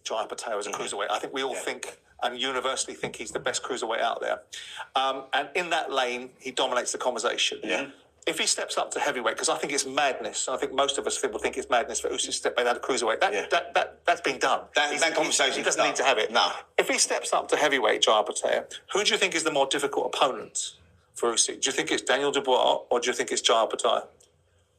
Jai Opetaia as a cruiserweight. I think we all think and universally think he's the best cruiserweight out there. And in that lane, he dominates the conversation. Yeah. If he steps up to heavyweight, because I think it's madness, I think most of us will think it's madness for Usyk to step back down to cruiserweight. That's been done. That conversation he doesn't need to have it. No. If he steps up to heavyweight, Jai Opetaia, who do you think is the more difficult opponent for Usyk? Do you think it's Daniel Dubois or do you think it's Jai Opetaia?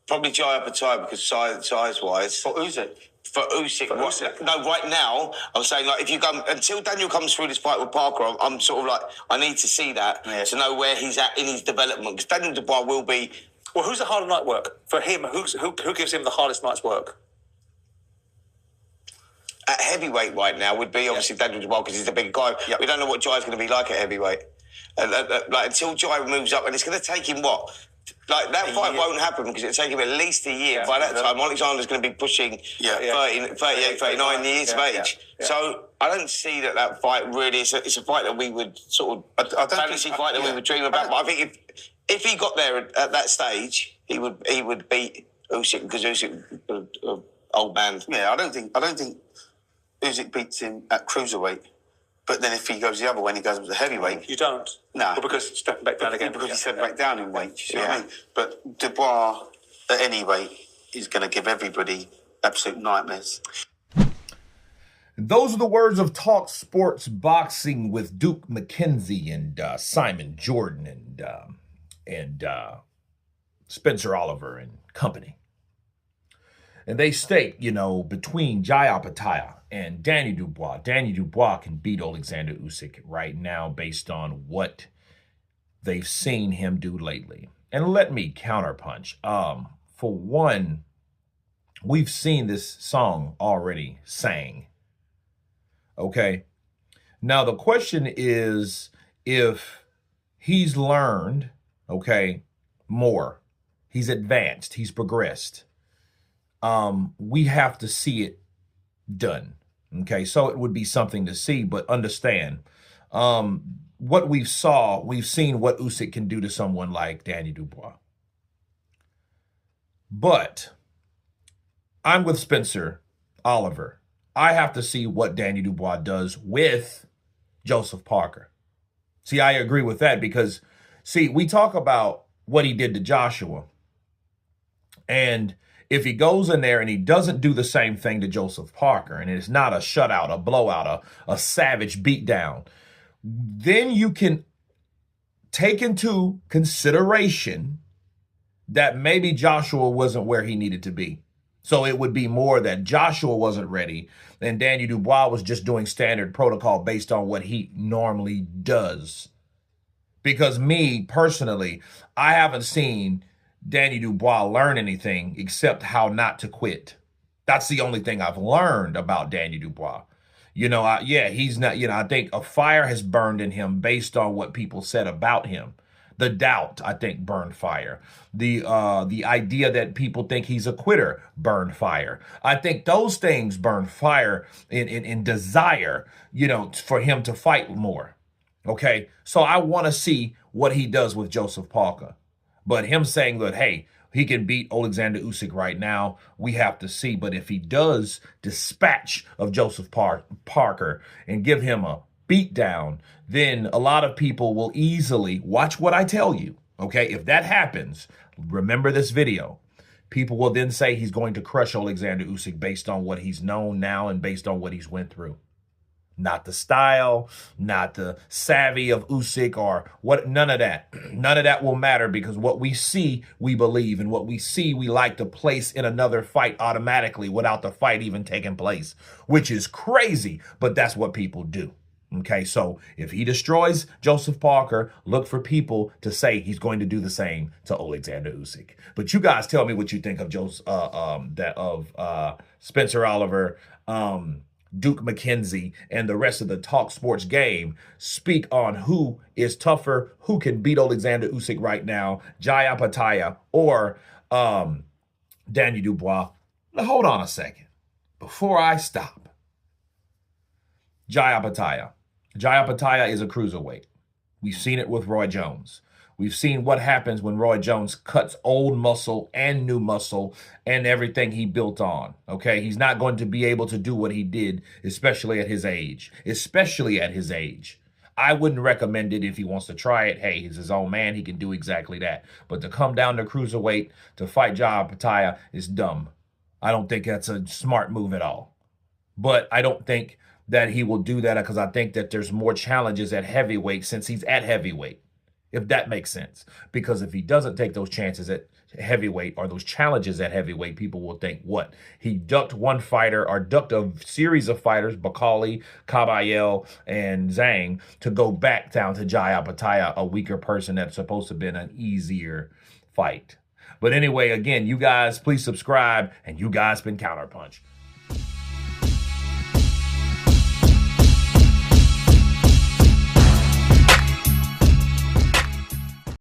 Probably Jai Opetaia because size-wise. For Usyk? For Usyk. No, right now, I'm saying, like, if you go... Until Daniel comes through this fight with Parker, I'm sort of like, I need to see that to know where he's at in his development. Because Daniel Dubois will be... Well, who's the harder night work? For him, who gives him the hardest night's work? At heavyweight right now would be obviously Daniel Dubois because he's the big guy. Yep. We don't know what Jai's going to be like at heavyweight. Like, until Jai moves up, and it's going to take him what? Like, that fight won't happen because it'll take him at least a year. By that time, Alexander's going to be pushing 38, 39 years of age. So I don't see that fight really... It's a fight that we would sort of... fantasy fight that we would dream about. But I think if he got there at that stage, he would beat Usyk because Usyk old man. Yeah, I don't think Usyk beats him at cruiserweight. But then if he goes the other way and he goes up to heavyweight... You don't? No. Well, because he's stepping back down again. Because he's stepping back down in weight, you see what I mean? But Dubois, at any weight, is going to give everybody absolute nightmares. Those are the words of Talk Sports Boxing with Duke McKenzie and Simon Jordan and Spencer Oliver and company. And they state, between Jai Opetaia and Danny Dubois can beat Oleksandr Usyk right now based on what they've seen him do lately. And let me counterpunch. For one, we've seen this song already sang. Okay? Now, the question is if he's learned, more. He's advanced. He's progressed. We have to see it done. Okay, so it would be something to see, but understand what we've seen what Usyk can do to someone like Danny Dubois. But I'm with Spencer Oliver. I have to see what Danny Dubois does with Joseph Parker. See, I agree with that because, see, we talk about what he did to Joshua. And if he goes in there and he doesn't do the same thing to Joseph Parker, and it's not a shutout, a blowout, a savage beatdown, then you can take into consideration that maybe Joshua wasn't where he needed to be. So it would be more that Joshua wasn't ready and Danny Dubois was just doing standard protocol based on what he normally does. Because me, personally, I haven't seen Danny Dubois learn anything except how not to quit. That's the only thing I've learned about Danny Dubois. He's not, I think a fire has burned in him based on what people said about him. The doubt, I think, burned fire. The idea that people think he's a quitter burned fire. I think those things burn fire in desire, for him to fight more. Okay, so I want to see what he does with Joseph Parker. But him saying that, hey, he can beat Oleksandr Usyk right now, we have to see. But if he does dispatch of Joseph Parker and give him a beatdown, then a lot of people will easily watch what I tell you. Okay, if that happens, remember this video. People will then say he's going to crush Oleksandr Usyk based on what he's known now and based on what he's went through. Not the style, not the savvy of Usyk or what, none of that. None of that will matter because what we see, we believe, and what we see, we like to place in another fight automatically without the fight even taking place, which is crazy, but that's what people do. Okay, so if he destroys Joseph Parker, look for people to say he's going to do the same to Oleksandr Usyk. But you guys tell me what you think of Spencer Oliver, Duke McKenzie, and the rest of the Talk Sports game. Speak on who is tougher, who can beat Oleksandr Usyk right now, Jai Opetaia or Danny Dubois. Now, hold on a second. Before I stop, Jai Opetaia. Jai Opetaia is a cruiserweight. We've seen it with Roy Jones. We've seen what happens when Roy Jones cuts old muscle and new muscle and everything he built on, okay? He's not going to be able to do what he did, especially at his age. Especially at his age. I wouldn't recommend it if he wants to try it. Hey, he's his own man. He can do exactly that. But to come down to cruiserweight to fight Opetaia is dumb. I don't think that's a smart move at all. But I don't think that he will do that because I think that there's more challenges at heavyweight since he's at heavyweight, if that makes sense. Because if he doesn't take those chances at heavyweight or those challenges at heavyweight, people will think, what? He ducked one fighter or ducked a series of fighters, Bakali, Kabayel, and Zhang, to go back down to Opetaia, a weaker person that's supposed to have been an easier fight. But anyway, again, you guys, please subscribe, and you guys been Counterpunch.